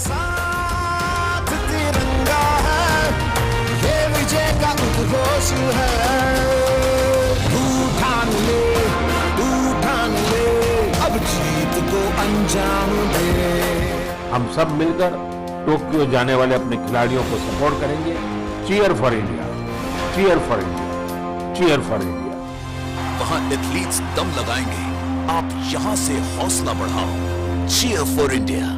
साथ तिरंगा है, ये विजय का उद्घोष है। तू ठान ले, अब जीत को अंजाम दे। हम सब मिलकर टोक्यो जाने वाले अपने खिलाड़ियों को सपोर्ट करेंगे। Cheer for India, cheer for India, cheer for India. वहां एथलीट्स दम लगाएंगे, आप यहां से हौसला बढ़ाओ। Cheer for India.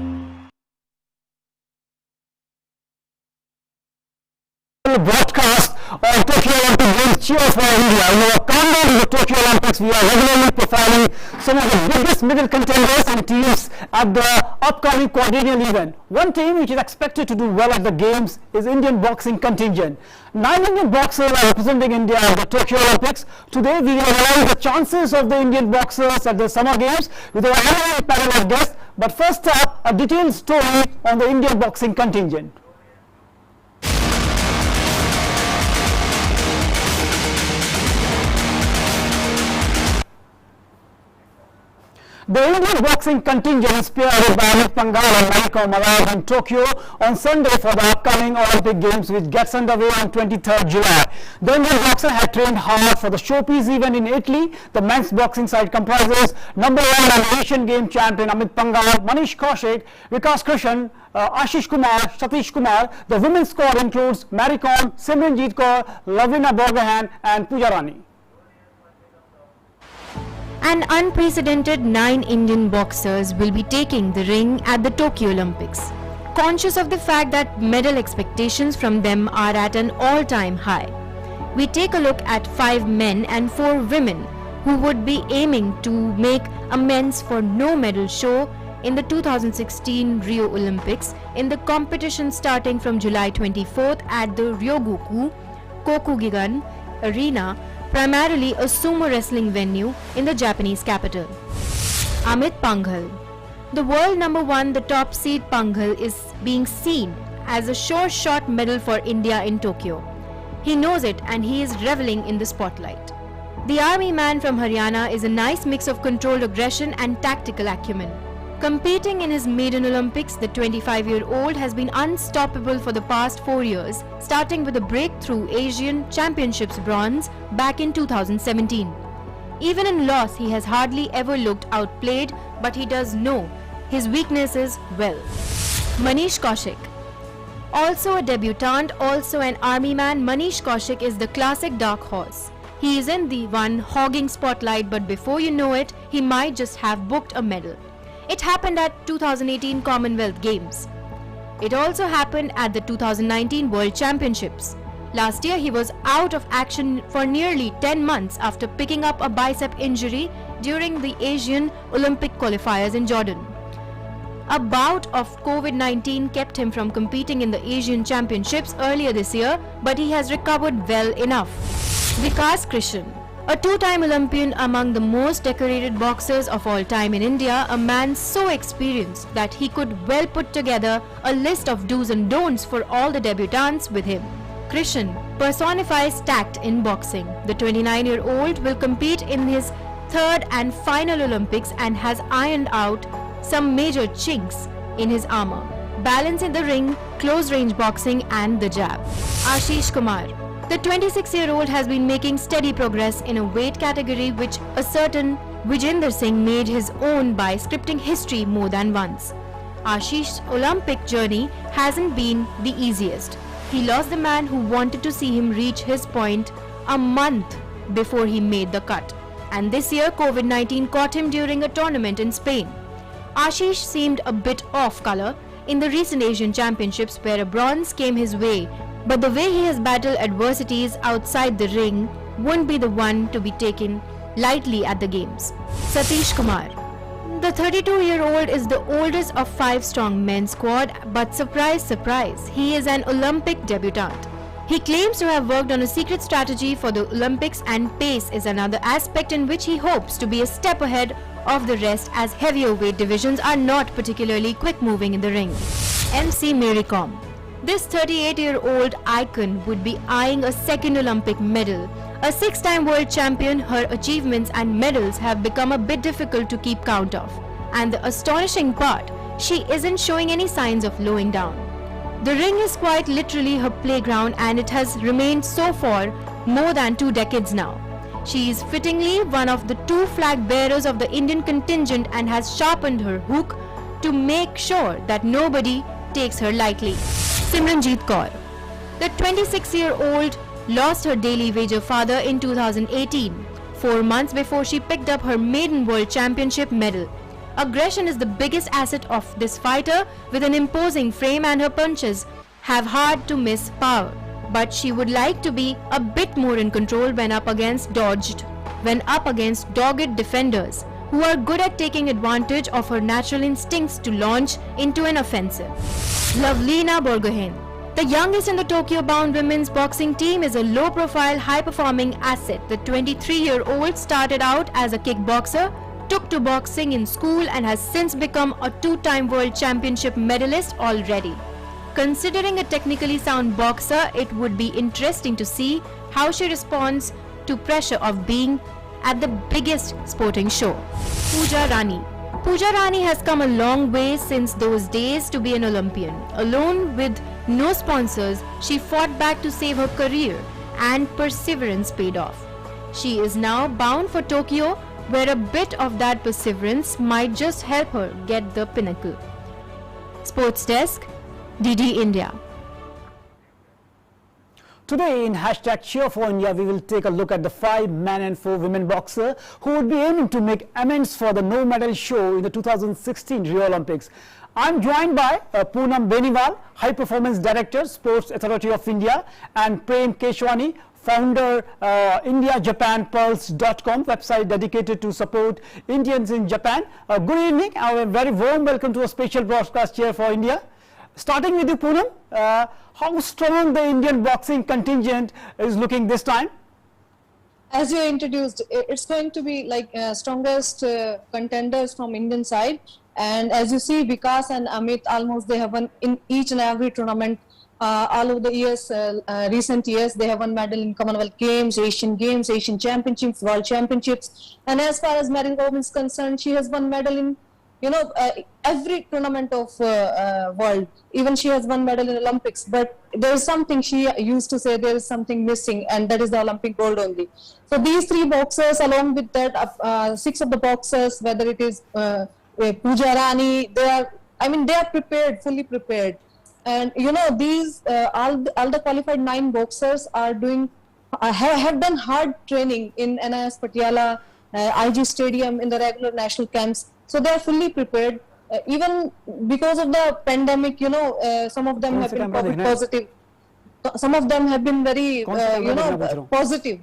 Broadcast of Tokyo Olympic Games, Cheer for India. In our countdown to the Tokyo Olympics, we are regularly profiling some of the biggest medal contenders and teams at the upcoming quadrennial event. One team which is expected to do well at the games is Indian boxing contingent. 9 Indian boxers are representing India at the Tokyo Olympics. Today we will analyze the chances of the Indian boxers at the Summer Games with our analytic panel of guests. But first up, a detailed story on the Indian boxing contingent. The Indian boxing contingent is spearheaded by Amit Pangal and Manish arrived in Tokyo on Sunday for the upcoming Olympic Games, which gets underway on 23rd July. The Indian boxer had trained hard for the showpiece event in Italy. The men's boxing side comprises #1 and Asian Game champion Amit Pangal, Manish Koshik, Vikas Krishan, Ashish Kumar, Satish Kumar. The women's squad includes Mary Kom, Simran, Jeet, Kaur, Lavina Borgahan and Pooja Rani. An unprecedented 9 Indian boxers will be taking the ring at the Tokyo Olympics. Conscious of the fact that medal expectations from them are at an all-time high, we take a look at 5 men and 4 women who would be aiming to make amends for no medal show in the 2016 Rio Olympics in the competition starting from July 24th at the Ryogoku Kokugigan Arena, primarily a sumo wrestling venue in the Japanese capital. Amit Pangal. The world #1, the top seed Pangal, is being seen as a sure shot medal for India in Tokyo. He knows it and he is reveling in the spotlight. The army man from Haryana is a nice mix of controlled aggression and tactical acumen. Competing in his maiden Olympics, the 25-year-old has been unstoppable for the past 4 years, starting with a breakthrough Asian Championships bronze back in 2017. Even in loss, he has hardly ever looked outplayed, but he does know his weaknesses well. Manish Koshik. Also a debutant, also an army man, Manish Koshik is the classic dark horse. He isn't the one hogging spotlight, but before you know it, he might just have booked a medal. It happened at 2018 Commonwealth Games. It also happened at the 2019 World Championships. Last year, he was out of action for nearly 10 months after picking up a bicep injury during the Asian Olympic qualifiers in Jordan. A bout of COVID-19 kept him from competing in the Asian Championships earlier this year, but he has recovered well enough. Vikas Krishan. A 2-time Olympian, among the most decorated boxers of all time in India, a man so experienced that he could well put together a list of do's and don'ts for all the debutants with him. Krishan personifies tact in boxing. The 29-year-old will compete in his 3rd and final Olympics and has ironed out some major chinks in his armor. Balance in the ring, close range boxing and the jab. Ashish Kumar. The 26-year-old has been making steady progress in a weight category which a certain Vijender Singh made his own by scripting history more than once. Ashish's Olympic journey hasn't been the easiest. He lost the man who wanted to see him reach his point a month before he made the cut. And this year, COVID-19 caught him during a tournament in Spain. Ashish seemed a bit off color in the recent Asian Championships where a bronze came his way, but the way he has battled adversities outside the ring won't be the one to be taken lightly at the games. Satish Kumar. The 32-year-old is the oldest of 5-strong men's squad, but surprise, surprise, he is an Olympic debutant. He claims to have worked on a secret strategy for the Olympics, and pace is another aspect in which he hopes to be a step ahead of the rest, as heavier weight divisions are not particularly quick moving in the ring. MC Mary Kom. This 38-year-old icon would be eyeing a second Olympic medal. A 6-time world champion, her achievements and medals have become a bit difficult to keep count of. And the astonishing part, she isn't showing any signs of slowing down. The ring is quite literally her playground, and it has remained so for more than 2 decades now. She is fittingly one of the 2 flag bearers of the Indian contingent and has sharpened her hook to make sure that nobody takes her lightly. Simran Jeet Kaur. The 26-year-old lost her daily wager father in 2018, 4 months before she picked up her maiden World Championship medal. Aggression is the biggest asset of this fighter, with an imposing frame, and her punches have hard to miss power. But she would like to be a bit more in control when up against dogged defenders who are good at taking advantage of her natural instincts to launch into an offensive. Lavlina Borgohain. The youngest in the Tokyo-bound women's boxing team is a low-profile, high-performing asset. The 23-year-old started out as a kickboxer, took to boxing in school, and has since become a 2-time world championship medalist already. Considering a technically sound boxer, it would be interesting to see how she responds to pressure of being at the biggest sporting show. Pooja Rani. Pooja Rani has come a long way since those days to be an Olympian. Alone with no sponsors, she fought back to save her career, and perseverance paid off. She is now bound for Tokyo, where a bit of that perseverance might just help her get the pinnacle. Sports Desk, DD India. Today in #Cheer4India, we will take a look at the 5 men and 4 women boxers who would be aiming to make amends for the no medal show in the 2016 Rio Olympics. I'm joined by Poonam Beniwal, High Performance Director, Sports Authority of India, and Prem Keshwani, founder, IndiaJapanPulse.com, website dedicated to support Indians in Japan. Good evening, a very warm welcome to a special broadcast here for India. Starting with you, Poonam, how strong the Indian boxing contingent is looking this time? As you introduced, it's going to be like strongest contenders from Indian side. And as you see, Vikas and Amit, almost they have won in each and every tournament. All over the years, recent years, they have won medal in Commonwealth Games, Asian Championships, World Championships. And as far as Mary Kom is concerned, she has won medal in, every tournament of world. Even she has won medal in Olympics. But there is something she used to say, there is something missing, and that is the Olympic gold only. So these 3 boxers, along with that, 6 of the boxers, whether it is Pooja Rani, they are prepared, fully prepared. And these all the qualified 9 boxers are doing have done hard training in NIS Patiala, IG Stadium, in the regular national camps. So they are fully prepared. Even because of the pandemic, some of them have been COVID positive. Some of them have been very positive.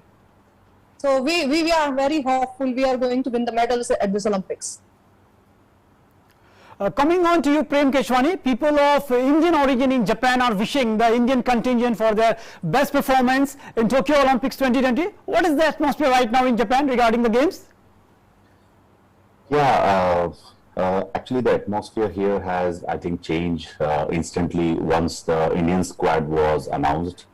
So we are very hopeful. We are going to win the medals at this Olympics. Coming on to you, Prem Keshwani, people of Indian origin in Japan are wishing the Indian contingent for their best performance in Tokyo Olympics 2020. What is the atmosphere right now in Japan regarding the games? Yeah, actually the atmosphere here has, I think, changed instantly once the Indian squad was announced.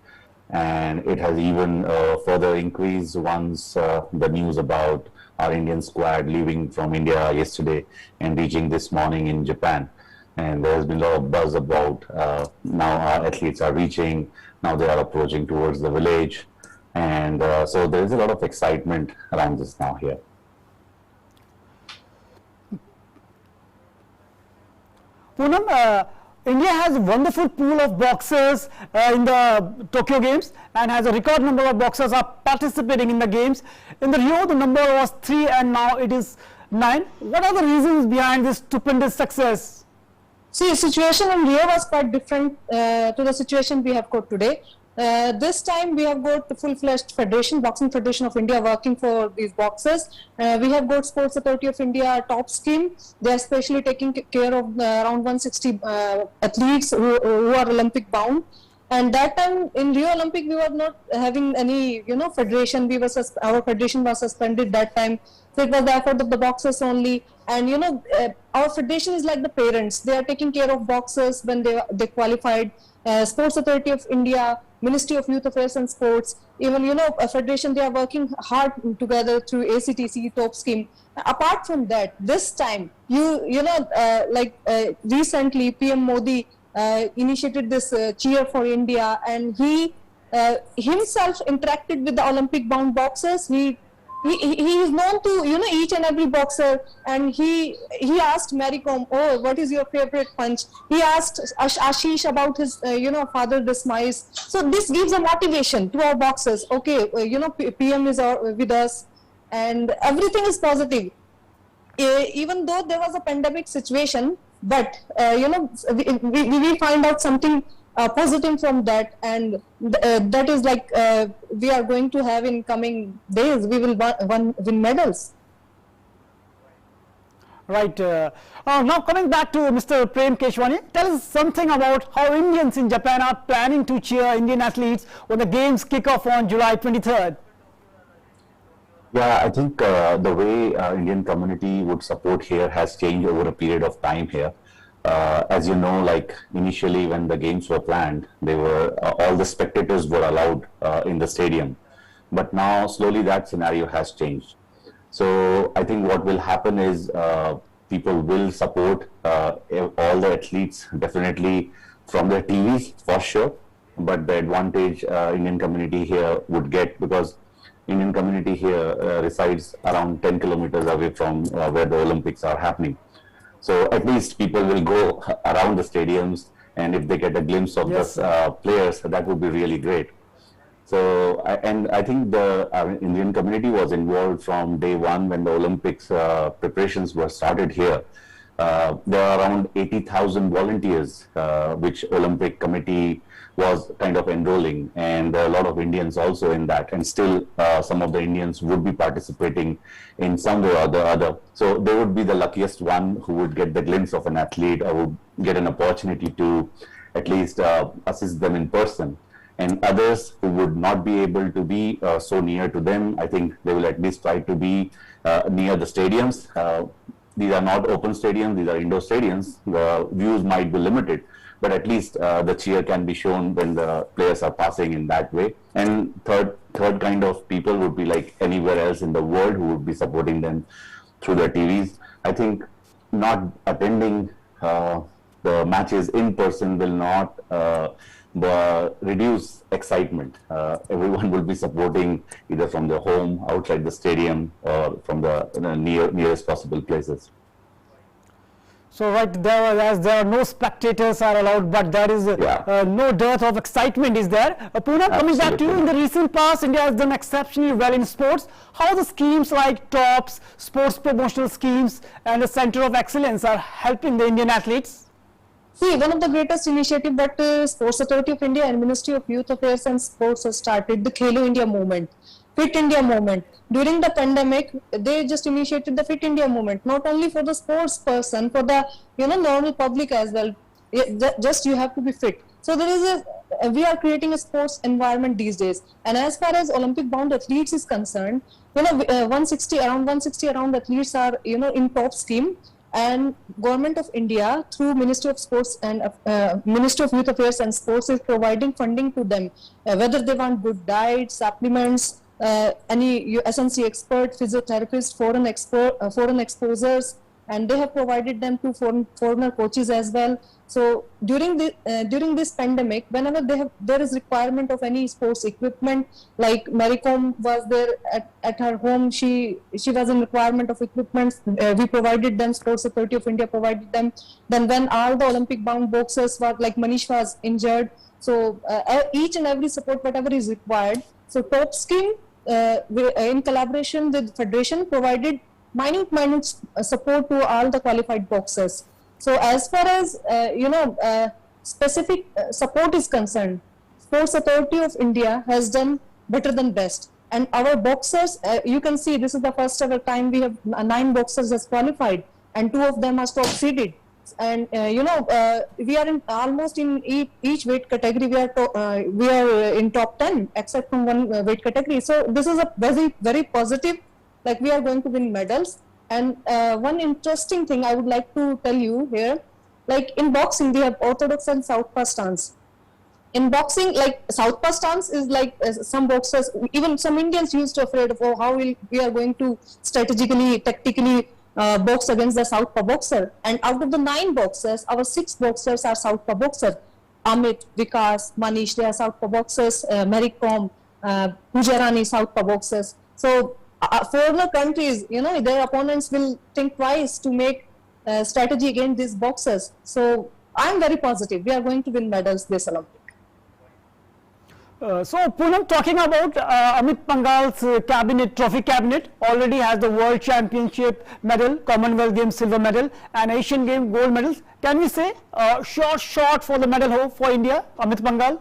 And it has even further increased once the news about our Indian squad leaving from India yesterday and reaching this morning in Japan. And there has been a lot of buzz about now our athletes are reaching, now they are approaching towards the village. And so there is a lot of excitement around this now here. Poonam, India has a wonderful pool of boxers in the Tokyo Games and has a record number of boxers are participating in the games. In the Rio, the number was 3 and now it is 9. What are the reasons behind this stupendous success? See, the situation in Rio was quite different to the situation we have got today. This time we have got the full-fledged federation, Boxing Federation of India, working for these boxers. We have got Sports Authority of India top scheme. They are especially taking care of around 160 athletes who are Olympic bound. And that time in Rio Olympic, we were not having any, federation. Our federation was suspended that time. So it was the effort of the boxers only. And our federation is like the parents. They are taking care of boxers when they qualified. Sports Authority of India Ministry of Youth Affairs and Sports, even, a federation, they are working hard together through ACTC top scheme. Apart from that, this time, recently PM Modi initiated this Cheer for India, and he himself interacted with the Olympic bound boxers. He is known to each and every boxer, and he asked Mary Kom, oh, what is your favorite punch? He asked Ashish about his father demise. So this gives a motivation to our boxers. Okay, PM is with us, and everything is positive. Even though there was a pandemic situation, but we find out something positive from that, and that is like we are going to have in coming days. We will win medals. Right. Now coming back to Mr. Prem Keshwani, tell us something about how Indians in Japan are planning to cheer Indian athletes when the games kick off on July 23rd. Yeah, I think the way Indian community would support here has changed over a period of time here. As you know, like initially when the games were planned, they were all the spectators were allowed in the stadium. But now slowly that scenario has changed. So I think what will happen is people will support all the athletes definitely from their TVs for sure. But the advantage Indian community here would get, because Indian community here resides around 10 kilometers away from where the Olympics are happening. So at least people will go around the stadiums, and if they get a glimpse of the players, that would be really great. So, and I think the Indian community was involved from day one when the Olympics preparations were started here. There are around 80,000 volunteers, which Olympic Committee was kind of enrolling, and there are a lot of Indians also in that, and still some of the Indians would be participating in some way or the other. So they would be the luckiest one who would get the glimpse of an athlete, or would get an opportunity to at least assist them in person. And others who would not be able to be so near to them, I think they will at least try to be near the stadiums. These are not open stadiums, these are indoor stadiums. The views might be limited, but at least the cheer can be shown when the players are passing in that way. And third kind of people would be like anywhere else in the world who would be supporting them through their TVs. I think not attending the matches in person will not reduce excitement. Everyone will be supporting either from their home, outside the stadium, or from the nearest possible places. So right there, as there are no spectators are allowed, but there is no dearth of excitement is there. Poonam, coming back to you, in the recent past, India has done exceptionally well in sports. How the schemes like TOPS, sports promotional schemes, and the Center of Excellence are helping the Indian athletes? See, one of the greatest initiatives that Sports Authority of India and Ministry of Youth Affairs and Sports has started, the Khelo India movement, Fit India movement. During the pandemic, they just initiated the Fit India movement, not only for the sports person, for the normal public as well. Just you have to be fit. So there is we are creating a sports environment these days. And as far as Olympic bound athletes is concerned, around 160 athletes are in top scheme. And Government of India through Ministry of Sports and Ministry of Youth Affairs and Sports is providing funding to them, whether they want good diet, supplements, any SNC expert, physiotherapists, foreign exposures, and they have provided them to foreigner coaches as well. So during this pandemic, whenever there is requirement of any sports equipment, like Mary Kom was there at her home, she was in requirement of equipment. We provided them. Sports Authority of India provided them. Then when all the Olympic bound boxers were, like Manish was injured, so each and every support whatever is required. So top scheme in collaboration with Federation provided minute support to all the qualified boxers. So as far as specific support is concerned, Sports Authority of India has done better than best. And our boxers, you can see this is the first ever time we have 9 boxers as qualified, and 2 of them are top seeded. And we are almost in each weight category. We are in top 10 except from one weight category. So this is a very, very positive. Like we are going to win medals. And one interesting thing I would like to tell you here, like in boxing, we have orthodox and southpaw stance. in boxing, like southpaw stance is like some boxers, even some Indians used to afraid of, oh, how we are going to strategically, tactically box against the southpaw boxer. And out of the 9 boxers, our 6 boxers are southpaw boxers. Amit, Vikas, Manish, they are southpaw boxers. Manish Koshik, Pujarani, southpaw boxers. So foreigner countries, their opponents will think twice to make strategy against these boxers. So I'm very positive we are going to win medals this Olympic. So Poonam, talking about Amit Pangal's trophy cabinet already has the World Championship medal, Commonwealth Games silver medal and Asian Games gold medals. Can we say short for the medal hope for India, Amit Pangal?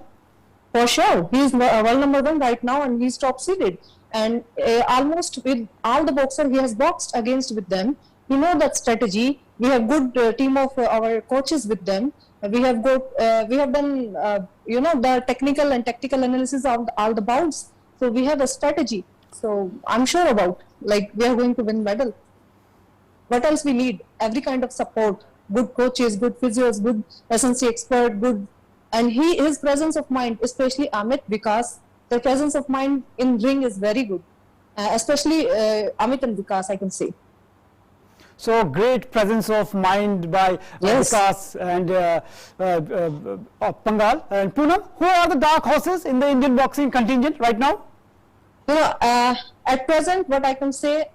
For sure, he is world number 1 right now and he is top seeded. And almost with all the boxers he has boxed against with them, we know that strategy. We have good team of our coaches with them. We have done the technical and tactical analysis of all the bouts. So we have a strategy. So I'm sure about we are going to win medal. What else we need? Every kind of support, good coaches, good physios, good SNC expert, good, and his presence of mind, especially Amit, because their presence of mind in ring is very good, especially Amit and Vikas, I can say. So great presence of mind by Vikas and Pangal. And Poonam, who are the dark horses in the Indian boxing contingent right now? At present, what I can say,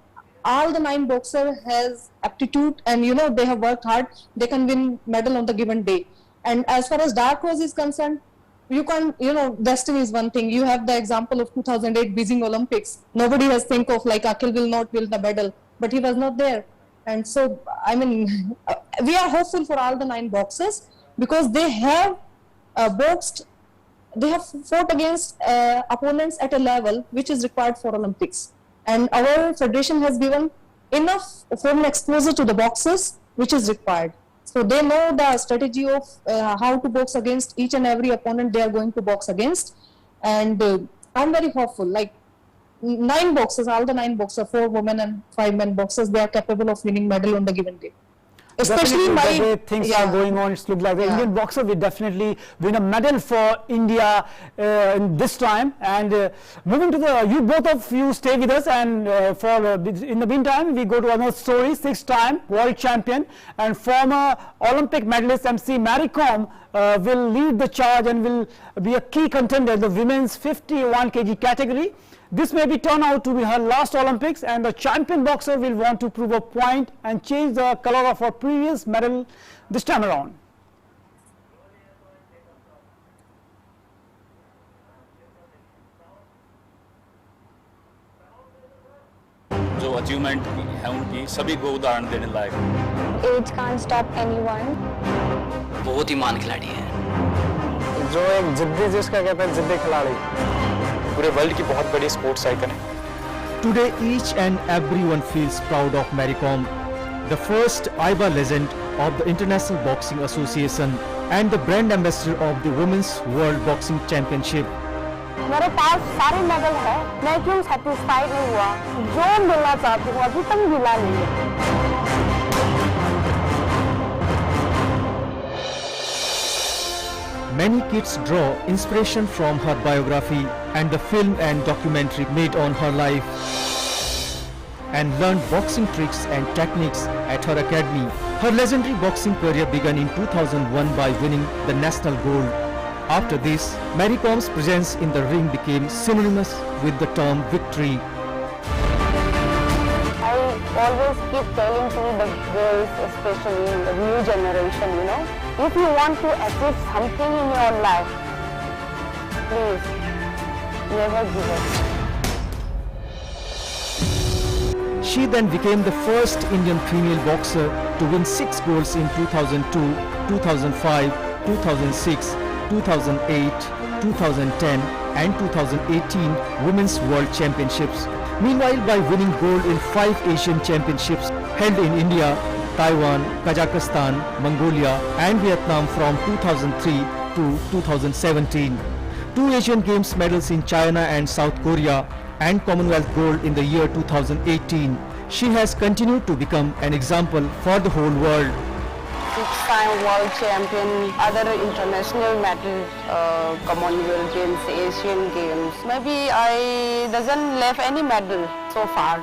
all the 9 boxers has aptitude and they have worked hard. They can win medal on the given day. And as far as dark horse is concerned, you can, destiny is one thing. You have the example of 2008 Beijing Olympics. Nobody has think of Akhil will not win the medal, but he was not there. And so, I mean, we are hopeful for all the 9 boxers because they have boxed, they have fought against opponents at a level which is required for Olympics. And our federation has given enough foreign exposure to the boxers which is required. So they know the strategy of how to box against each and every opponent they are going to box against. And I'm very hopeful, 9 boxers, all the 9 boxers, 4 women and 5 men boxers, they are capable of winning medal on the given day. Especially the way things are going on, it looks like the Indian boxer will definitely win a medal for India in this time. And moving to both of you stay with us, and in the meantime we go to another story. 6-time world champion and former Olympic medalist MC Manish Koshik will lead the charge and will be a key contender in the women's 51 kg category. This may be turned out to be her last Olympics, and the champion boxer will want to prove a point and change the color of her previous medal this time around. जो achievement है उनकी सभी को उदाहरण देने लायक। Age can't stop anyone. बहुत ही महान खिलाड़ी है। जो एक जिद्दी, जिसका कहते हैं जिद्दी खिलाड़ी, पूरे वर्ल्ड की बहुत बड़ी स्पोर्ट्स आइकन है। Today, each and everyone feels proud of Manish Koshik, the first IBA legend of the International Boxing Association and the brand ambassador of the Women's World Boxing Championship. मेरे पास सारे medal है, मैं क्यों satisfied नहीं हुआ? जो मिलना चाहती हूँ अभी तक मिला नहीं है। Many kids draw inspiration from her biography and the film and documentary made on her life, and learned boxing tricks and techniques at her academy. Her legendary boxing career began in 2001 by winning the national gold. After this, Manish Koshik's presence in the ring became synonymous with the term victory. I always keep telling to the girls, especially the new generation, if you want to achieve something in your life, please never give up. She then became the first Indian female boxer to win 6 golds in 2002, 2005, 2006, 2008, 2010 and 2018 Women's World Championships. Meanwhile, by winning gold in 5 Asian Championships held in India, Taiwan, Kazakhstan, Mongolia and Vietnam from 2003 to 2017. 2 Asian Games medals in China and South Korea and Commonwealth gold in the year 2018. She has continued to become an example for the whole world. six-time world champion, other international medals, Commonwealth Games, Asian Games. Maybe I doesn't left any medal so far.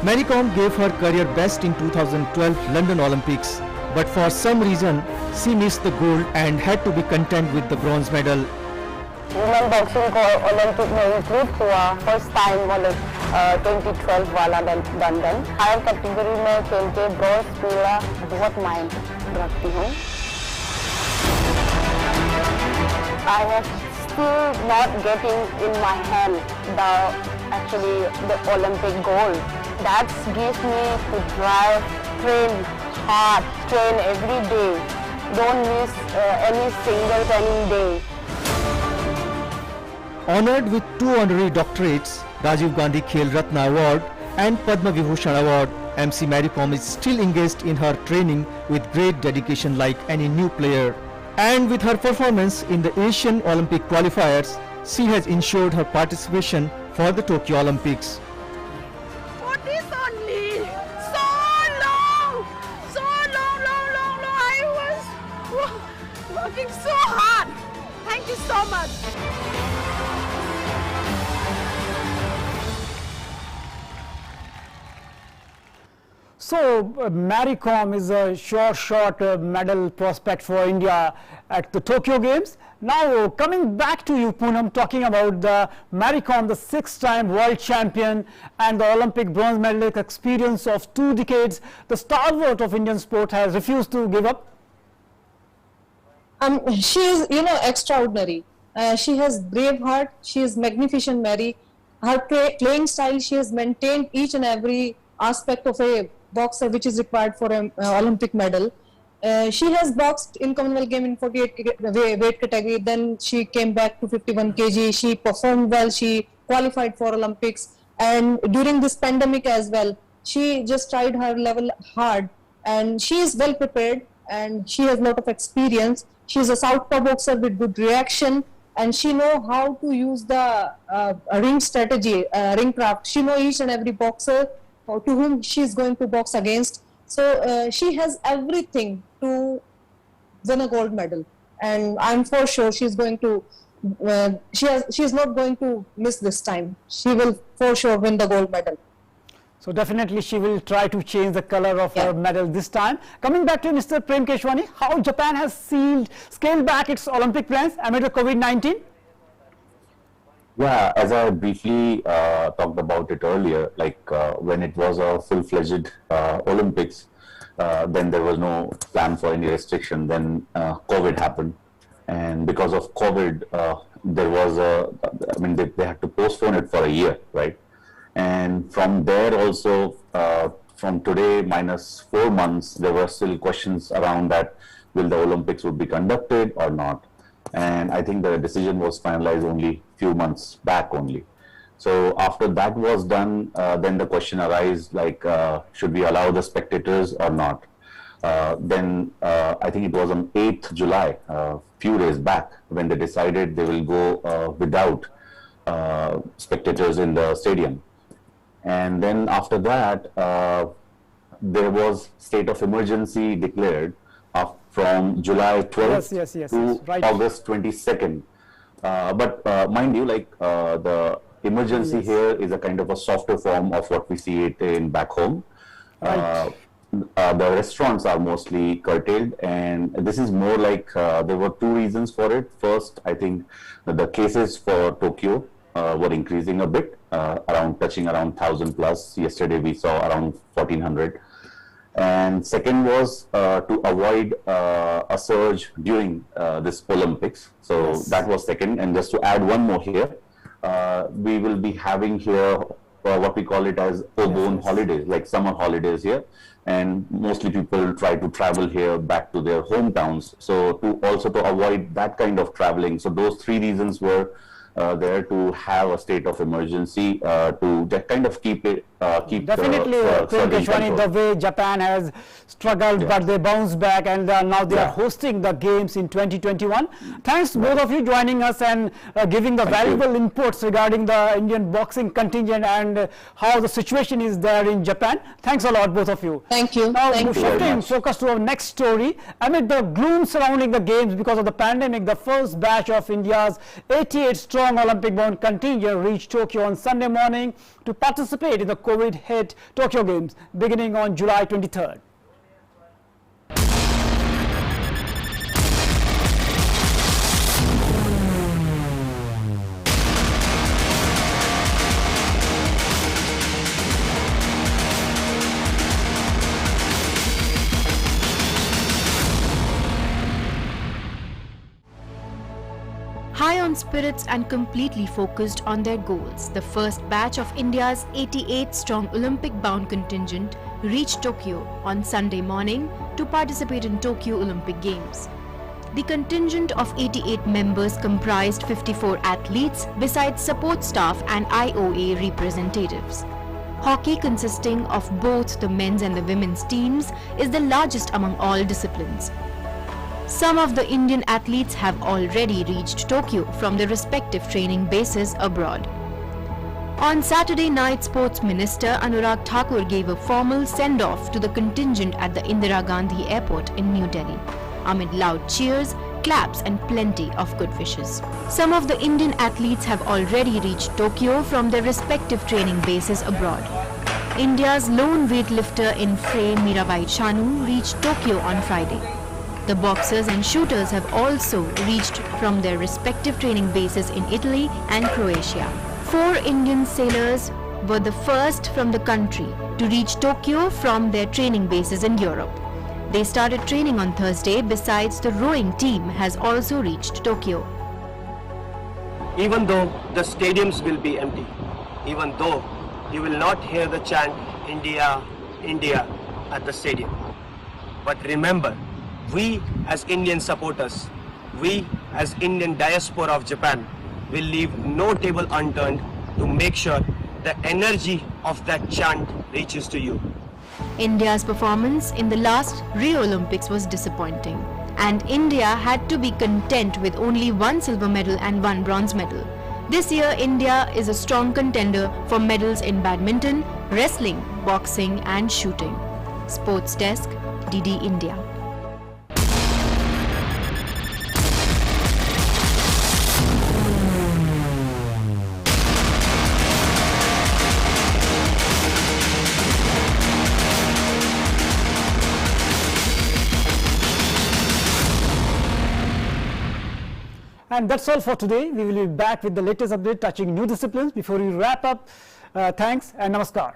Mary Kom gave her career best in 2012 London Olympics, but for some reason she missed the gold and had to be content with the bronze medal. Women boxing को Olympic में include हुआ first time 2012 वाला London. Higher category में खेल के bronze मिला, बहुत mind रखती हूँ. I have still not getting in my hand the Olympic gold. That gives me to drive, train hard, train every day. Don't miss any single training day. Honored with 2 honorary doctorates, Rajiv Gandhi Khel Ratna Award and Padma Vibhushan Award, MC Mary Kom is still engaged in her training with great dedication like any new player. And with her performance in the Asian Olympic qualifiers, she has ensured her participation for the Tokyo Olympics. What is only so long, I was working so hard. Thank you so much. So, Mary Kom is a short medal prospect for India at the Tokyo Games. Now, coming back to you, Poonam, talking about the Mary Kom, the 6-time world champion and the Olympic bronze medalist experience of 2 decades, the stalwart of Indian sport has refused to give up. She is, extraordinary. She has brave heart. She is magnificent, Mary. Her playing style, she has maintained each and every aspect of a boxer which is required for an Olympic medal. She has boxed in Commonwealth game in 48 weight category. Then she came back to 51 kg. She performed well. She qualified for Olympics. And during this pandemic as well, she just tried her level hard. And she is well prepared and she has a lot of experience. She is a southpaw boxer with good reaction. And she knows how to use the ring strategy, ring craft. She knows each and every boxer to whom she is going to box against. So she has everything to win a gold medal. And I'm for sure she's going to, she's not going to miss this time. She will for sure win the gold medal. So definitely she will try to change the color of her medal this time. Coming back to Mr. Prem Keshwani, how Japan has scaled back its Olympic plans amid the COVID-19? Yeah, as I briefly talked about it earlier, like when it was a full-fledged Olympics, then there was no plan for any restriction. Then COVID happened, and because of COVID, there was they had to postpone it for a year, right? And from there also, from today minus 4 months, there were still questions around that will the Olympics would be conducted or not. And I think the decision was finalized only few months back only. So after that was done, then the question arose like, should we allow the spectators or not? Then I think it was on 8th July, few days back, when they decided they will go without spectators in the stadium. And then after that, there was state of emergency declared from July 12th to right. August 22nd. But mind you, like the emergency here is a kind of a softer form of what we see it in back home. Right. The restaurants are mostly curtailed, and this is more like there were 2 reasons for it. First, I think the cases for Tokyo were increasing a bit, touching around 1,000 plus. Yesterday we saw around 1,400. And second was to avoid a surge during this Olympics. So that was second. And just to add one more here, we will be having here what we call it as Obon holidays, like summer holidays here. And mostly people try to travel here back to their hometowns. So to avoid that kind of traveling. So those 3 reasons were there to have a state of emergency to kind of keep it keep Definitely, serving Keshwani, control. the way Japan has struggled, Yes. but they bounced back, and now they are Yeah. hosting the games in 2021. Thanks both of you joining us and giving the valuable inputs regarding the Indian boxing contingent and how the situation is there in Japan. Thanks a lot, both of you. Thank you. Now, Thank you very shifting much. focus to our next story. Amid the gloom surrounding the games because of the pandemic, the first batch of India's 88-strong Olympic-bound contingent reached Tokyo on Sunday morning to participate in the COVID-hit Tokyo Games beginning on July 23rd. High on spirits and completely focused on their goals, the first batch of India's 88-strong Olympic-bound contingent reached Tokyo on Sunday morning to participate in Tokyo Olympic Games. The contingent of 88 members comprised 54 athletes besides support staff and IOA representatives. Hockey, consisting of both the men's and the women's teams, is the largest among all disciplines. Some of the Indian athletes have already reached Tokyo from their respective training bases abroad. On Saturday night, Sports Minister Anurag Thakur gave a formal send-off to the contingent at the Indira Gandhi Airport in New Delhi, amid loud cheers, claps and plenty of good wishes. Some of the Indian athletes have already reached Tokyo from their respective training bases abroad. India's lone weightlifter in fray Mirabai Chanu reached Tokyo on Friday. The boxers and shooters have also reached from their respective training bases in Italy and Croatia. 4 Indian sailors were the first from the country to reach Tokyo from their training bases in Europe. They started training on Thursday. Besides, the rowing team has also reached Tokyo. Even though the stadiums will be empty, even though you will not hear the chant India, India at the stadium. But remember, we as Indian supporters, we as Indian diaspora of Japan will leave no table unturned to make sure the energy of that chant reaches to you. India's performance in the last Rio Olympics was disappointing, and India had to be content with only 1 silver medal and 1 bronze medal. This year, India is a strong contender for medals in badminton, wrestling, boxing and shooting. Sports Desk, DD India. And that's all for today. We will be back with the latest update touching new disciplines. Before we wrap up, thanks and namaskar.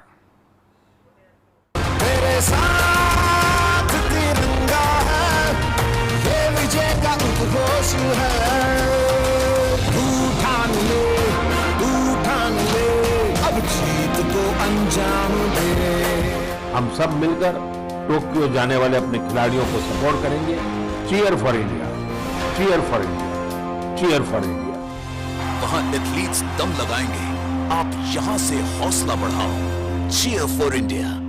तेरे साथ तिरंगा है, ये विजय का उद्घोष है। तू ठान ले, अब जीत को अंजाम दे। हम सब मिलकर टोक्यो जाने वाले अपने खिलाड़ियों को सपोर्ट करेंगे। Cheer for India, cheer for India, cheer for India. वहां एथलीट्स दम लगाएंगे, आप यहां से हौसला बढ़ाओ। Cheer for India.